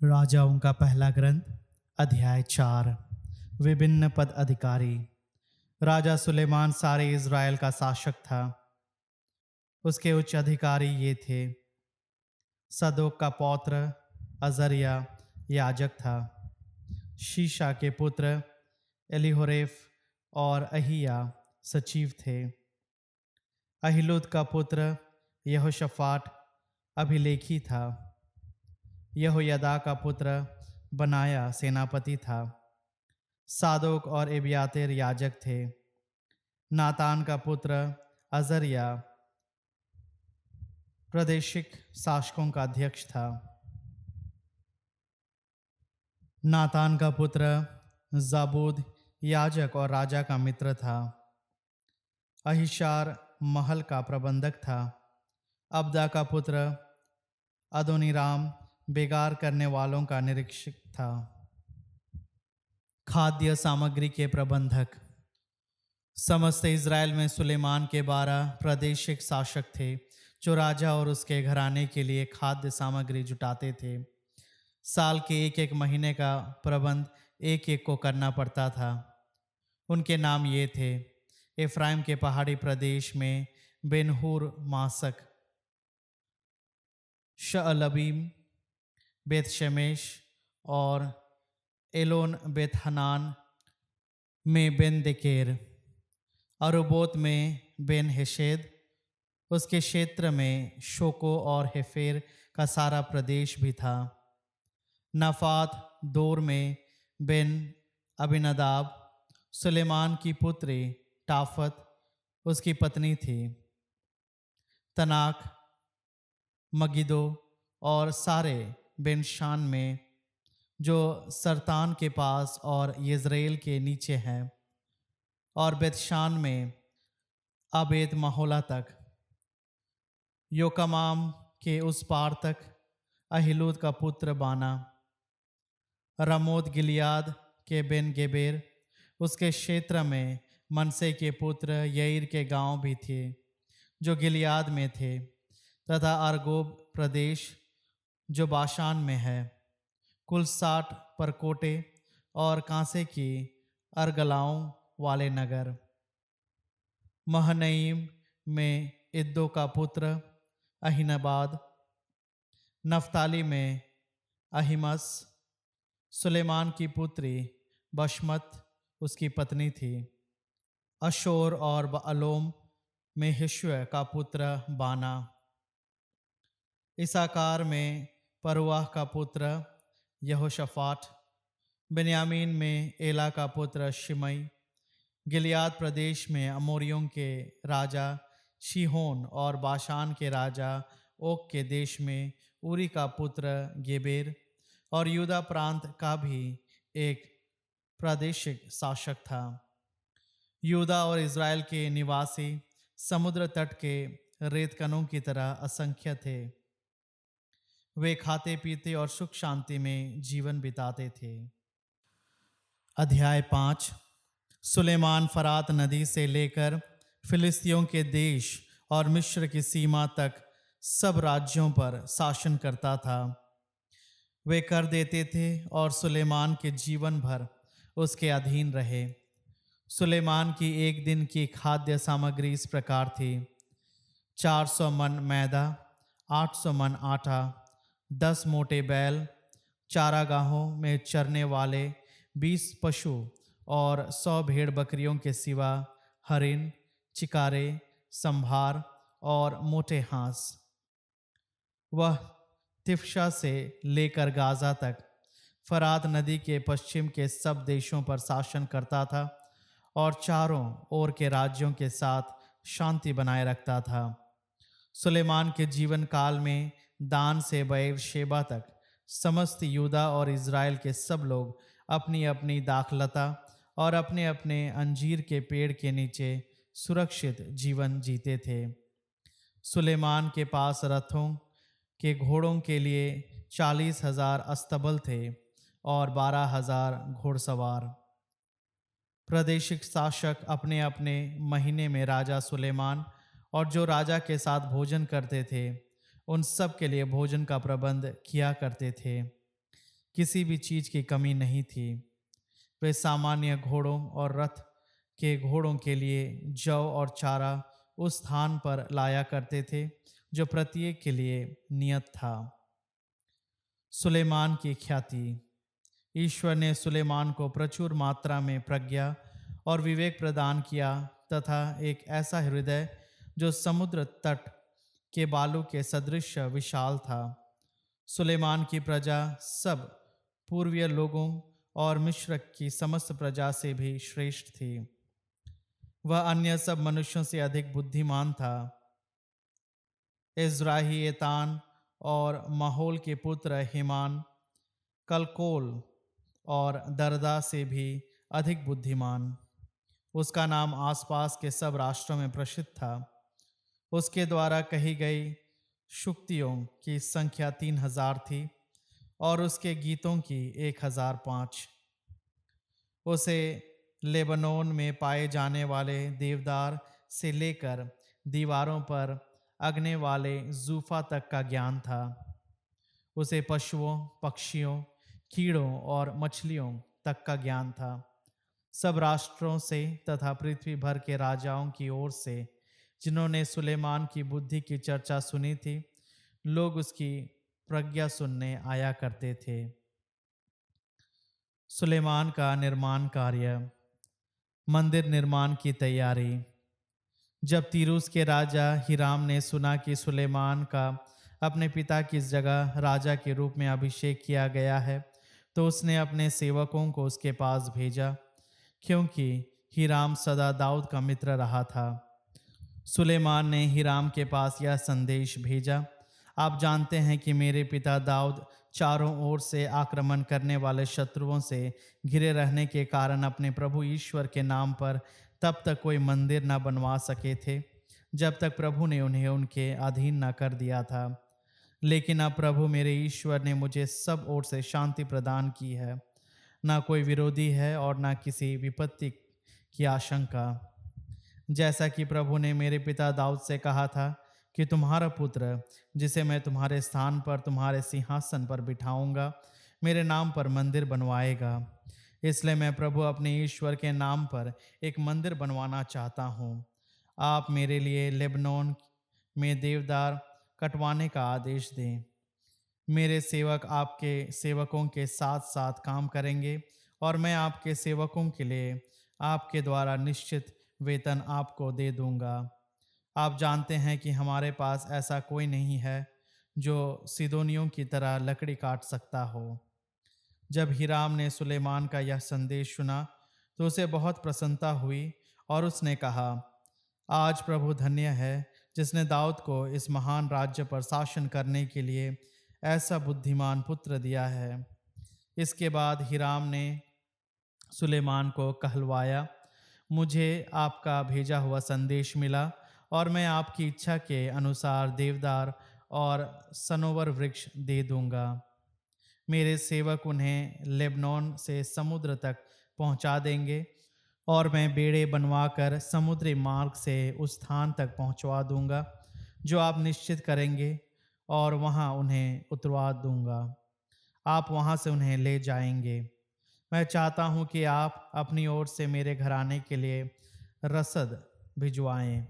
राजाओं का पहला ग्रंथ अध्याय 4। विभिन्न पद अधिकारी। राजा सुलेमान सारे इज़राइल का शासक था। उसके उच्च अधिकारी ये थे। सदोक का पौत्र अजरिया याजक था। शीशा के पुत्र एलीहोरेफ और अहिया सचिव थे। अहिलूद का पुत्र यहोशफाट अभिलेखी था। यहोयदा का पुत्र बनाया सेनापति था। सादोक और एबियातेर याजक थे। नातान का पुत्र अजरिया प्रादेशिक शासकों का अध्यक्ष था। नातान का पुत्र जाबूद याजक और राजा का मित्र था। अहिशार महल का प्रबंधक था। अब्दा का पुत्र अदोनीराम बेगार करने वालों का निरीक्षक था। खाद्य सामग्री के प्रबंधक। समस्त इज़राइल में सुलेमान के 12 प्रादेशिक शासक थे जो राजा और उसके घराने के लिए खाद्य सामग्री जुटाते थे। साल के एक एक महीने का प्रबंध एक एक को करना पड़ता था। उनके नाम ये थे। एफ्राइम के पहाड़ी प्रदेश में बेनहूर मासक, शअलबीम, बेत शेमेश और एलोन बेतहनान में बेन देकेर, अरुबोत में बेन हेशेद, उसके क्षेत्र में शोको और हेफेर का सारा प्रदेश भी था। नफात दोर में बेन अबिनदाब, सुलेमान की पुत्री टाफत उसकी पत्नी थी। तनाक, मगिदो और सारे बेनशान में जो सरतान के पास और यज़रेल के नीचे हैं, और बेतशान में आबेद महोला तक, योकमाम के उस पार तक अहिलूद का पुत्र बाना, रमोत गिलियाद के बेन गेबेर, उसके क्षेत्र में मनसे के पुत्र यईर के गांव भी थे जो गिलियाद में थे, तथा अरगोब प्रदेश जो बाशान में है, कुल 60 परकोटे और कांसे की अर्गलाओं वाले नगर। महनईम में इद्दो का पुत्र अहीनबाद, नफ्ताली में अहिमस, सुलेमान की पुत्री बशमत उसकी पत्नी थी। अशोर और बअलोम में हिश्व का पुत्र बाना। इसाकार में परुआह का पुत्र यहोशफाट, बिन्यामीन में एला का पुत्र शिमई, गिलियाद प्रदेश में अमोरियों के राजा शिहोन और बाशान के राजा ओक के देश में उरी का पुत्र गेबेर, और यूदा प्रांत का भी एक प्रादेशिक शासक था। यूदा और इज़राइल के निवासी समुद्र तट के रेतकणों की तरह असंख्य थे। वे खाते पीते और सुख शांति में जीवन बिताते थे। अध्याय 5। सुलेमान फरात नदी से लेकर फिलिस्तियों के देश और मिस्र की सीमा तक सब राज्यों पर शासन करता था। वे कर देते थे और सुलेमान के जीवन भर उसके अधीन रहे। सुलेमान की एक दिन की खाद्य सामग्री इस प्रकार थी: 400 मन मैदा, 800 मन आटा, 10 मोटे बैल, चारागाहों में चरने वाले 20 पशु और 100 भेड़ बकरियों के सिवा हरिन, चिकारे, संभार और मोटे हांस। वह तिफ्शा से लेकर गाजा तक फरात नदी के पश्चिम के सब देशों पर शासन करता था और चारों ओर के राज्यों के साथ शांति बनाए रखता था। सुलेमान के जीवन काल में दान से बेएरशेबा तक समस्त यूदा और इज़राइल के सब लोग अपनी अपनी दाखलता और अपने अपने अंजीर के पेड़ के नीचे सुरक्षित जीवन जीते थे। सुलेमान के पास रथों के घोड़ों के लिए 40,000 अस्तबल थे और 12,000 घोड़सवार। प्रादेशिक शासक अपने अपने महीने में राजा सुलेमान और जो राजा के साथ भोजन करते थे उन सब के लिए भोजन का प्रबंध किया करते थे। किसी भी चीज की कमी नहीं थी। वे सामान्य घोड़ों और रथ के घोड़ों के लिए जौ और चारा उस स्थान पर लाया करते थे जो प्रत्येक के लिए नियत था। सुलेमान की ख्याति। ईश्वर ने सुलेमान को प्रचुर मात्रा में प्रज्ञा और विवेक प्रदान किया तथा एक ऐसा हृदय जो समुद्र तट के बालू के सदृश विशाल था। सुलेमान की प्रजा सब पूर्वीय लोगों और मिस्र की समस्त प्रजा से भी श्रेष्ठ थी। वह अन्य सब मनुष्यों से अधिक बुद्धिमान था। इज़राही एतान और माहौल के पुत्र हेमान, कलकोल और दरदा से भी अधिक बुद्धिमान। उसका नाम आसपास के सब राष्ट्रों में प्रसिद्ध था। उसके द्वारा कही गई शुक्तियों की संख्या 3000 थी और उसके गीतों की 1005। उसे लेबनोन में पाए जाने वाले देवदार से लेकर दीवारों पर अगने वाले जूफा तक का ज्ञान था। उसे पशुओं, पक्षियों, कीड़ों और मछलियों तक का ज्ञान था। सब राष्ट्रों से तथा पृथ्वी भर के राजाओं की ओर से जिन्होंने सुलेमान की बुद्धि की चर्चा सुनी थी, लोग उसकी प्रज्ञा सुनने आया करते थे। सुलेमान का निर्माण कार्य। मंदिर निर्माण की तैयारी। जब तीरूस के राजा हिराम ने सुना कि सुलेमान का अपने पिता की जगह राजा के रूप में अभिषेक किया गया है, तो उसने अपने सेवकों को उसके पास भेजा, क्योंकि हिराम सदा दाऊद का मित्र रहा था। सुलेमान ने हिराम के पास यह संदेश भेजा, आप जानते हैं कि मेरे पिता दाऊद चारों ओर से आक्रमण करने वाले शत्रुओं से घिरे रहने के कारण अपने प्रभु ईश्वर के नाम पर तब तक कोई मंदिर न बनवा सके थे जब तक प्रभु ने उन्हें उनके अधीन न कर दिया था। लेकिन अब प्रभु मेरे ईश्वर ने मुझे सब ओर से शांति प्रदान की है, ना कोई विरोधी है और ना किसी विपत्ति की आशंका। जैसा कि प्रभु ने मेरे पिता दाऊद से कहा था कि तुम्हारा पुत्र, जिसे मैं तुम्हारे स्थान पर तुम्हारे सिंहासन पर बिठाऊंगा, मेरे नाम पर मंदिर बनवाएगा। इसलिए मैं प्रभु अपने ईश्वर के नाम पर एक मंदिर बनवाना चाहता हूँ। आप मेरे लिए लेबनोन में देवदार कटवाने का आदेश दें। मेरे सेवक आपके सेवकों के साथ साथ काम करेंगे और मैं आपके सेवकों के लिए आपके द्वारा निश्चित वेतन आपको दे दूंगा। आप जानते हैं कि हमारे पास ऐसा कोई नहीं है जो सिदोनियों की तरह लकड़ी काट सकता हो। जब हिराम ने सुलेमान का यह संदेश सुना तो उसे बहुत प्रसन्नता हुई और उसने कहा, आज प्रभु धन्य है जिसने दाऊद को इस महान राज्य पर शासन करने के लिए ऐसा बुद्धिमान पुत्र दिया है। इसके बाद हिराम ने सुलेमान को कहलवाया, मुझे आपका भेजा हुआ संदेश मिला और मैं आपकी इच्छा के अनुसार देवदार और सनोवर वृक्ष दे दूंगा। मेरे सेवक उन्हें लेबनोन से समुद्र तक पहुंचा देंगे और मैं बेड़े बनवाकर समुद्री मार्ग से उस स्थान तक पहुंचवा दूंगा जो आप निश्चित करेंगे और वहां उन्हें उतरवा दूंगा। आप वहां से उन्हें ले जाएंगे। मैं चाहता हूं कि आप अपनी ओर से मेरे घराने के लिए रसद भिजवाएं।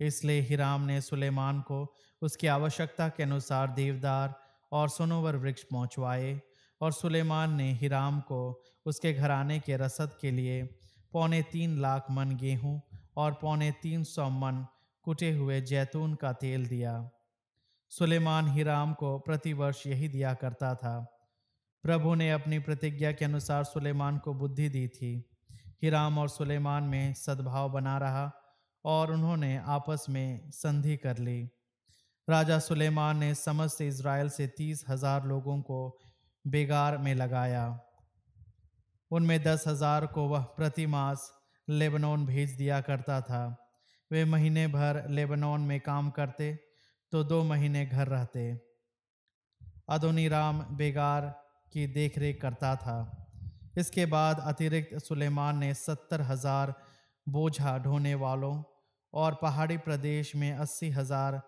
इसलिए हिराम ने सुलेमान को उसकी आवश्यकता के अनुसार देवदार और सनोवर वृक्ष पहुंचवाए और सुलेमान ने हिराम को उसके घराने के रसद के लिए 3.25 लाख मन गेहूं और 350 मन कुटे हुए जैतून का तेल दिया। सुलेमान हिराम को प्रतिवर्ष यही दिया करता था। प्रभु ने अपनी प्रतिज्ञा के अनुसार सुलेमान को बुद्धि दी थी। हिराम और सुलेमान में सद्भाव बना रहा और उन्होंने आपस में संधि कर ली। राजा सुलेमान ने समस्त इज़राइल से 30,000 लोगों को बेगार में लगाया। उनमें 10,000 को वह प्रति मास लेबनोन भेज दिया करता था। वे महीने भर लेबनोन में काम करते तो 2 महीने घर रहते। अदोनीराम बेगार की देखरेख करता था। इसके बाद अतिरिक्त सुलेमान ने 70,000 बोझा ढोने वालों और पहाड़ी प्रदेश में 80,000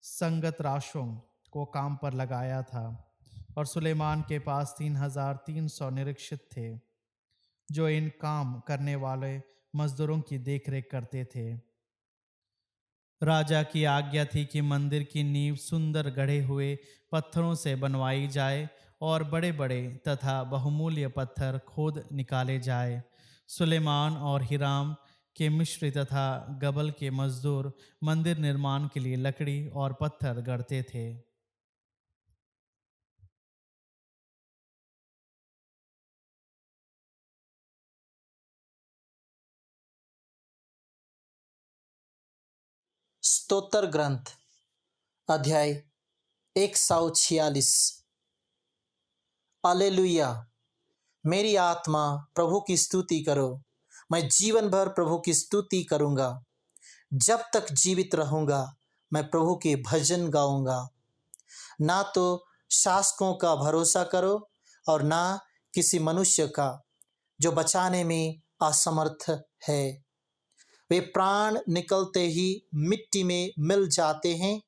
संगतराशों को काम पर लगाया था। और सुलेमान के पास 3,300 निरीक्षक थे जो इन काम करने वाले मजदूरों की देखरेख करते थे। राजा की आज्ञा थी कि मंदिर की नींव सुंदर गढ़े हुए पत्थरों से बनवाई जाए और बड़े बड़े तथा बहुमूल्य पत्थर खोद निकाले जाए। सुलेमान और हिराम के मिस्री तथा गबल के मजदूर मंदिर निर्माण के लिए लकड़ी और पत्थर गढ़ते थे। स्तोत्र ग्रंथ अध्याय 146। हालेलुया। मेरी आत्मा प्रभु की स्तुति करो। मैं जीवन भर प्रभु की स्तुति करूंगा। जब तक जीवित रहूंगा मैं प्रभु के भजन गाऊंगा। ना तो शासकों का भरोसा करो और ना किसी मनुष्य का जो बचाने में असमर्थ है। वे प्राण निकलते ही मिट्टी में मिल जाते हैं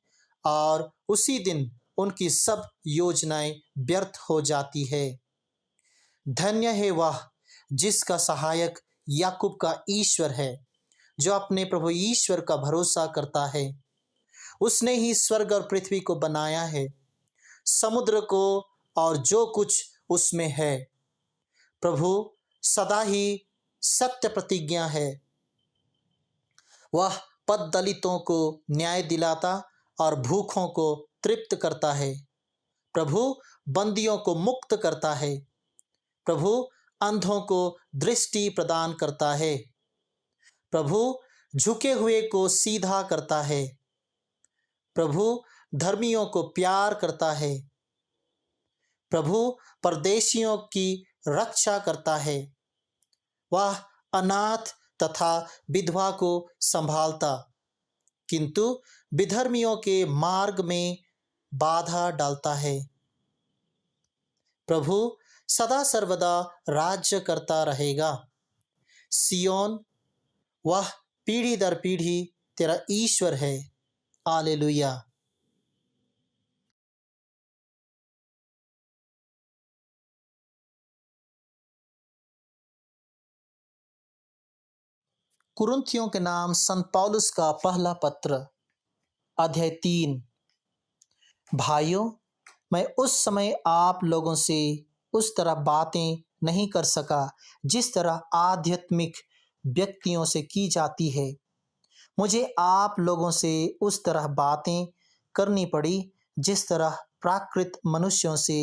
और उसी दिन उनकी सब योजनाएं व्यर्थ हो जाती है। धन्य है वह जिसका सहायक याकूब का ईश्वर है, जो अपने प्रभु ईश्वर का भरोसा करता है। उसने ही स्वर्ग और पृथ्वी को बनाया है, समुद्र को और जो कुछ उसमें है। प्रभु सदा ही सत्य प्रतिज्ञा है। वह पद दलितों को न्याय दिलाता और भूखों को तृप्त करता है। प्रभु बंदियों को मुक्त करता है। प्रभु अंधों को दृष्टि प्रदान करता है। प्रभु झुके हुए को सीधा करता है। प्रभु धर्मियों को प्यार करता है। प्रभु परदेशियों की रक्षा करता है। वह अनाथ तथा विधवा को संभालता, किंतु विधर्मियों के मार्ग में बाधा डालता है। प्रभु सदा सर्वदा राज्य करता रहेगा। सियोन, वह पीढ़ी दर पीढ़ी तेरा ईश्वर है। हालेलुया। कुरिन्थियों के नाम संत पौलुस का पहला पत्र अध्याय 3। भाइयों, मैं उस समय आप लोगों से उस तरह बातें नहीं कर सका जिस तरह आध्यात्मिक व्यक्तियों से की जाती है। मुझे आप लोगों से उस तरह बातें करनी पड़ी जिस तरह प्राकृत मनुष्यों से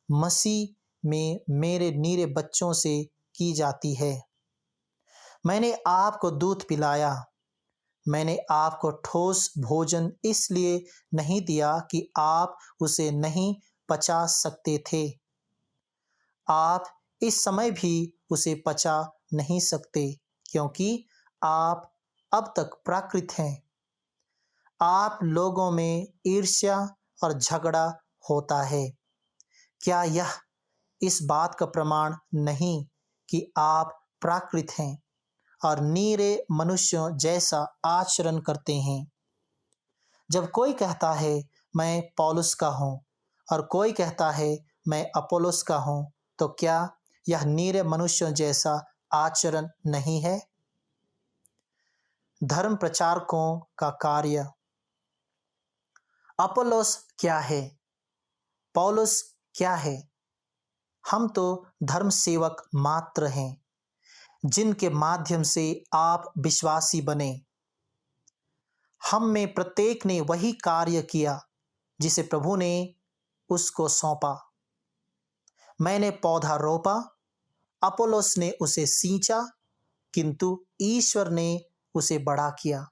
मसीह में मेरे नीरे बच्चों से की जाती है। मैंने आपको दूध पिलाया। मैंने आपको ठोस भोजन इसलिए नहीं दिया कि आप उसे नहीं पचा सकते थे। आप इस समय भी उसे पचा नहीं सकते क्योंकि आप अब तक प्राकृत हैं। आप लोगों में ईर्ष्या और झगड़ा होता है। क्या यह इस बात का प्रमाण नहीं कि आप प्राकृत हैं और नीरे मनुष्यों जैसा आचरण करते हैं? जब कोई कहता है मैं पौलुस का हूँ और कोई कहता है मैं अपोलोस का हूँ, तो क्या यह नीरे मनुष्यों जैसा आचरण नहीं है? धर्म प्रचारकों का कार्य। अपोलोस क्या है? पौलुस क्या है? हम तो धर्म सेवक मात्र हैं जिनके माध्यम से आप विश्वासी बने। हम में प्रत्येक ने वही कार्य किया जिसे प्रभु ने उसको सौंपा। मैंने पौधा रोपा, अपोलोस ने उसे सींचा, किंतु ईश्वर ने उसे बड़ा किया।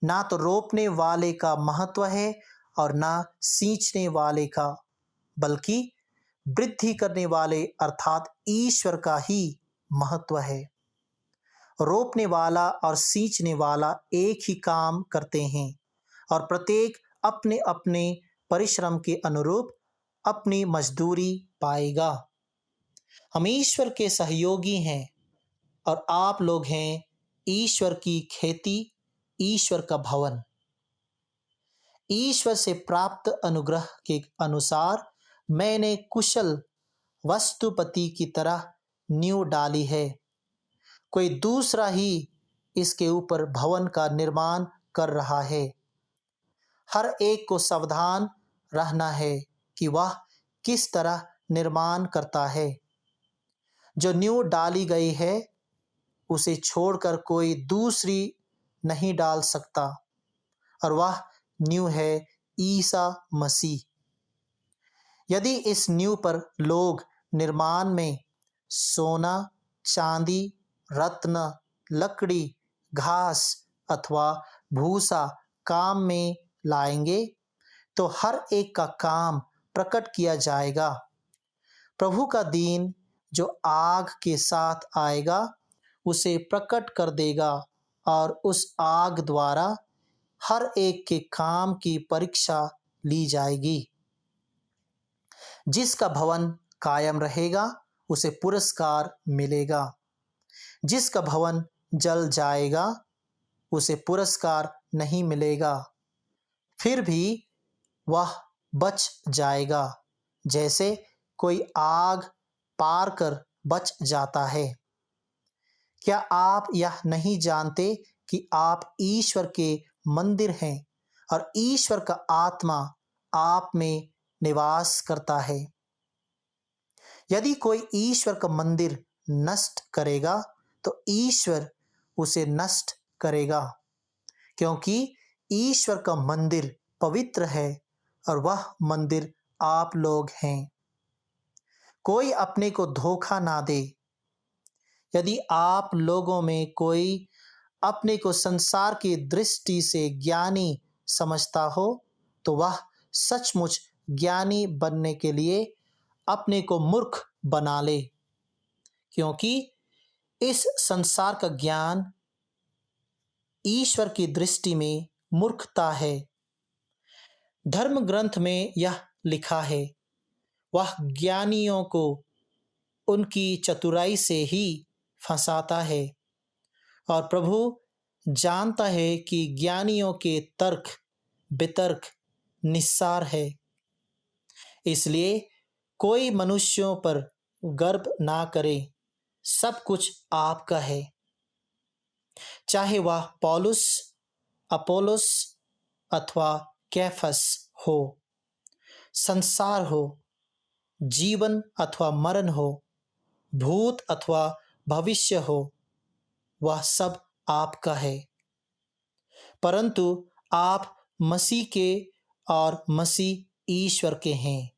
ना तो रोपने वाले का महत्व है और ना सींचने वाले का, बल्कि वृद्धि करने वाले अर्थात ईश्वर का ही महत्व है। रोपने वाला और सींचने वाला एक ही काम करते हैं और प्रत्येक अपने अपने परिश्रम के अनुरूप अपनी मजदूरी पाएगा। हम ईश्वर के सहयोगी हैं और आप लोग हैं ईश्वर की खेती, ईश्वर का भवन। ईश्वर से प्राप्त अनुग्रह के अनुसार मैंने कुशल वस्तुपति की तरह नींव डाली है, कोई दूसरा ही इसके ऊपर भवन का निर्माण कर रहा है। हर एक को सावधान रहना है कि वह किस तरह निर्माण करता है। जो नींव डाली गई है उसे छोड़कर कोई दूसरी नहीं डाल सकता, और वह नींव है ईसा मसीह। यदि इस नींव पर लोग निर्माण में सोना, चांदी, रत्न, लकड़ी, घास अथवा भूसा काम में लाएंगे तो हर एक का काम प्रकट किया जाएगा। प्रभु का दिन जो आग के साथ आएगा उसे प्रकट कर देगा, और उस आग द्वारा हर एक के काम की परीक्षा ली जाएगी। जिसका भवन कायम रहेगा उसे पुरस्कार मिलेगा, जिसका भवन जल जाएगा उसे पुरस्कार नहीं मिलेगा। फिर भी वह बच जाएगा, जैसे कोई आग पार कर बच जाता है। क्या आप यह नहीं जानते कि आप ईश्वर के मंदिर हैं और ईश्वर का आत्मा आप में निवास करता है? यदि कोई ईश्वर का मंदिर नष्ट करेगा तो ईश्वर उसे नष्ट करेगा, क्योंकि ईश्वर का मंदिर पवित्र है और वह मंदिर आप लोग हैं। कोई अपने को धोखा ना दे। यदि आप लोगों में कोई अपने को संसार की दृष्टि से ज्ञानी समझता हो तो वह सचमुच ज्ञानी बनने के लिए अपने को मूर्ख बना ले, क्योंकि इस संसार का ज्ञान ईश्वर की दृष्टि में मूर्खता है। धर्म ग्रंथ में यह लिखा है, वह ज्ञानियों को उनकी चतुराई से ही फंसाता है, और प्रभु जानता है कि ज्ञानियों के तर्क वितर्क निस्सार है। इसलिए कोई मनुष्यों पर गर्व ना करे, सब कुछ आपका है। चाहे वह पौलुस, अपोलोस अथवा कैफस हो, संसार हो, जीवन अथवा मरण हो, भूत अथवा भविष्य हो, वह सब आपका है। परंतु आप मसीह के और मसीह ईश्वर के हैं।